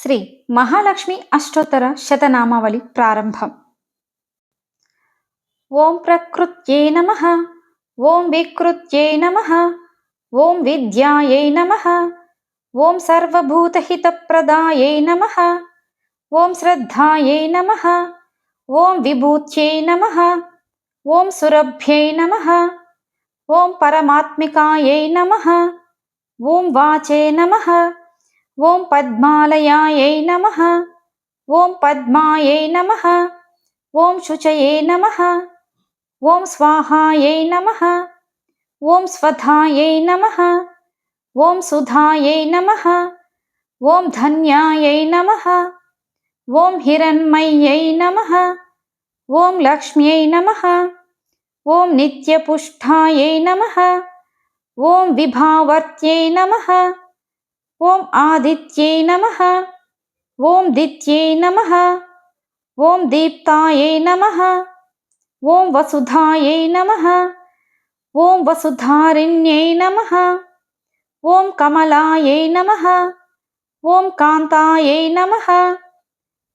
శ్రీ మహాలక్ష్మి అష్టోత్తర శతనామావళి ప్రారంభం. ఓం ప్రకృత్యై నమః, ఓం వికృత్యై నమః, ఓం విద్యాయై నమః, ఓం సర్వభూతహితప్రదాయై నమః, ఓం శ్రద్ధాయై నమః, ఓం విభూత్యై నమః, ఓం సురభ్యై నమః, ఓం పరమాత్మికాయై నమః, ఓం వాచే నమః, ఓం పద్మాలయాయై నమః, ఓం పద్మాయై నమః, ఓం శుచయే నమః, ఓం స్వాహాయై నమః, ఓం స్వధాయై నమః, ఓం సుధాయై నమః, ఓం ధన్యాయై నమః, ఓం హిరణ్మయ్యై నమః, ఓం లక్ష్మ్యై నమః, ఓం నిత్యపుష్టాయై నమః, ఓం విభావర్త్యై నమః, ఓం ఆదిత్యై నమః, ఓం దిత్యై నమః, ఓం దీప్తాయై నమః, ఓం వసుధాయై నమః, ఓం వసుధారిణ్యై నమః, ఓం కమలాయై నమః, ఓం కాంతాయై నమః,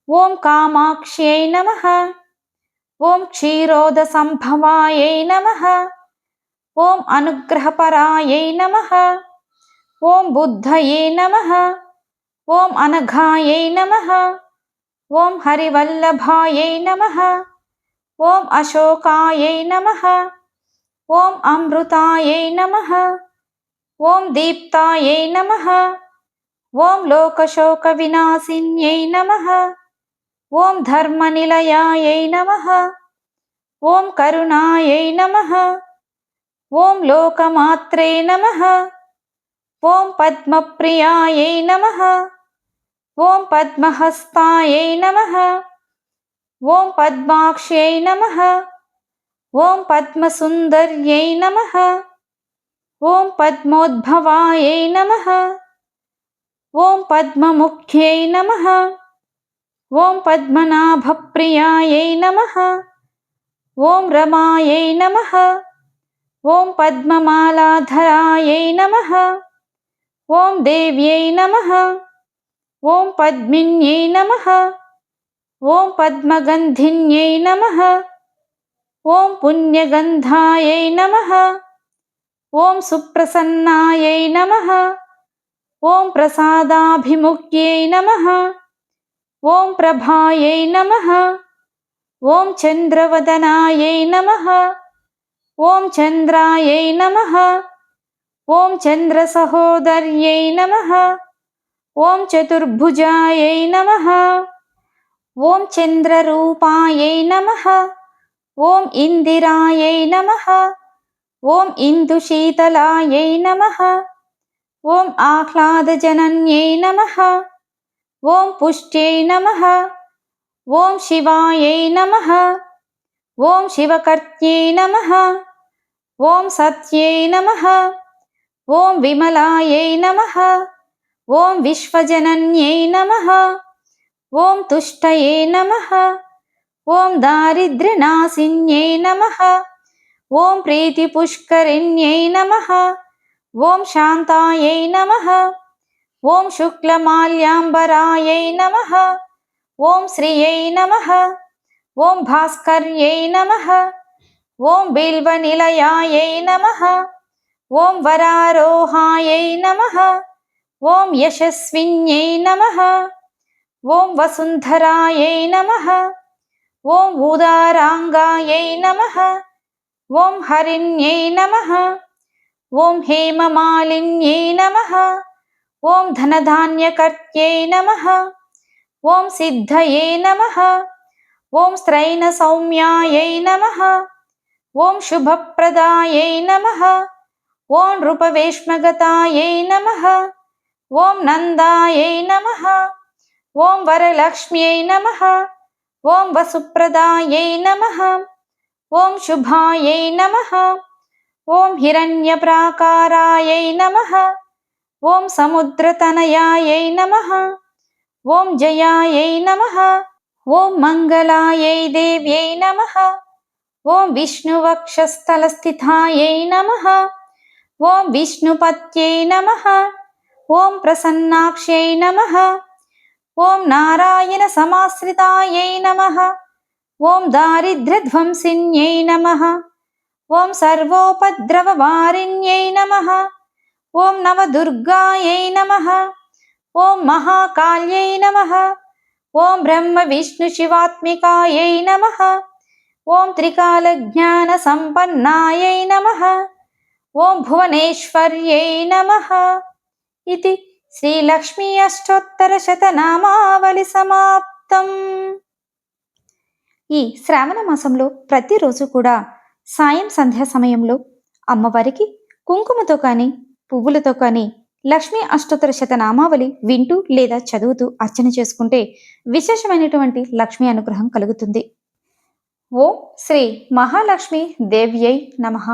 ఓం కామాక్ష్యై నమః, ఓం క్షీరోదసంభవాయై నమః, ఓం అనుగ్రహపరాయై నమః, ఓం బుద్ధయే నమః, ఓం అనఘాయై నమః, ఓం హరివల్లభాయై నమః, ఓం అశోకాయై నమః, ఓం అమృతాయై నమః, ఓం దీప్తాయై నమః, ఓం లోకశోక వినాశిన్యై నమః, ఓం ధర్మనిలయాయై నమః, ఓం కరుణాయై నమః, ఓం లోకమాత్రే నమః, ఓం పద్మప్రియాయై నమః, ఓం పద్మహస్తాయై నమః, ఓం పద్మాక్ష్యై నమః, ఓం పద్మసుందర్యై నమః, ఓం పద్మోద్భవాయై నమః, ఓం పద్మముఖ్యై నమః, ఓం పద్మనాభప్రియాయై నమః, ఓం రమాయై నమః, ఓం పద్మమాలాధరాయై నమః, ఓం దేవ్యై నమః, ఓం పద్మిన్యై నమః, ఓం పద్మగంధిన్యై నమః, ఓం పుణ్యగంధాయై నమః, ఓం సుప్రసన్నాయై నమః, ఓం ప్రసాదాభిముఖ్యై నమః, ఓం ప్రభాయై నమః, ఓం చంద్రవదనాయై నమః, ఓం చంద్రాయై నమః, ఓం చంద్రసహోదర్యై నమః, ఓం చతుర్భుజాయై నమః, ఓం చంద్రరూపాయై నమః, ఓం ఇందిరాయై నమః, ఓం ఇందుశీతలాయై నమః, ఓం ఆహ్లాదజనన్యై నమః, ఓం పుష్ట్యై నమః, ఓం శివాయై నమః, ఓం శివకర్త్యై నమః, ఓం సత్యై నమః, ఓం విమలాయై నమః, ఓం విశ్వజనన్యై నమః, ఓం తుష్టయే నమః, ఓం దారిద్ర్యనాశిన్యై నమః, ఓం ప్రీతిపుష్కరిణ్యై నమః, ఓం శాంతాయై నమః, ఓం శుక్లమాల్యాంబరాయై నమః, ఓం శ్రియై నమః, ఓం భాస్కర్యై నమః, ఓం బిల్వనిలయాయై నమః, ఓం వరారోహాయై నమః, ఓం యశస్విన్యై నమః, ఓం వసుంధరాయై నమః, ఓం ఉదారాంగాయై నమః, ఓం హరిణ్యై నమః, ఓం హేమమాలిన్యై నమః, ఓం ధనధాన్యకర్త్యై నమః, ఓం సిద్ధయే నమః, ఓం స్త్రైణసౌమ్యాయై నమః, ఓం శుభప్రదాయై నమః, ఓం నృపవేష్మగతాయై నమః, ఓం నందాయై నమః, ఓం వరలక్ష్మ్యై నమః, ఓం వసుప్రదాయై నమః, ఓం శుభాయై నమః, ఓం హిరణ్యప్రాకారాయై నమః, ఓం సముద్రతనయాయై నమః, ఓం జయాయై నమః, ఓం మంగళాయై దేవ్యై నమః, ఓం విష్ణువక్షస్థలస్థితాయై నమః, ఓం విష్ణుపత్యై నమః, ఓం ప్రసన్నాక్ష్యై నమః, ఓం నారాయణ సమాశ్రితాయై నమః. ఓం దారిద్ర్యధ్వంసిన్యై నమః. ఓం సర్వోపద్రవవారిణ్యై నమః. ఓం నవదుర్గాయై నమః. ఓం మహాకాళ్యై నమః. ఓం బ్రహ్మ విష్ణు శివాత్మికాయై నమః. ఓం త్రికాలజ్ఞాన సంపన్నాయై నమః. ఓం భువనేశ్వర్యై నమః. ఇది శ్రీలక్ష్మీ అష్టోత్తరశతనామావళి సమాప్తం. ఈ శ్రావణ మాసంలో ప్రతిరోజు కూడా సాయం సంధ్యా సమయంలో అమ్మవారికి కుంకుమతో కానీ పువ్వులతో కానీ లక్ష్మీ అష్టోత్తర శతనామావళి వింటూ లేదా చదువుతూ అర్చన చేసుకుంటే విశేషమైనటువంటి లక్ష్మీ అనుగ్రహం కలుగుతుంది. ఓం శ్రీ మహాలక్ష్మి దేవ్యై నమః.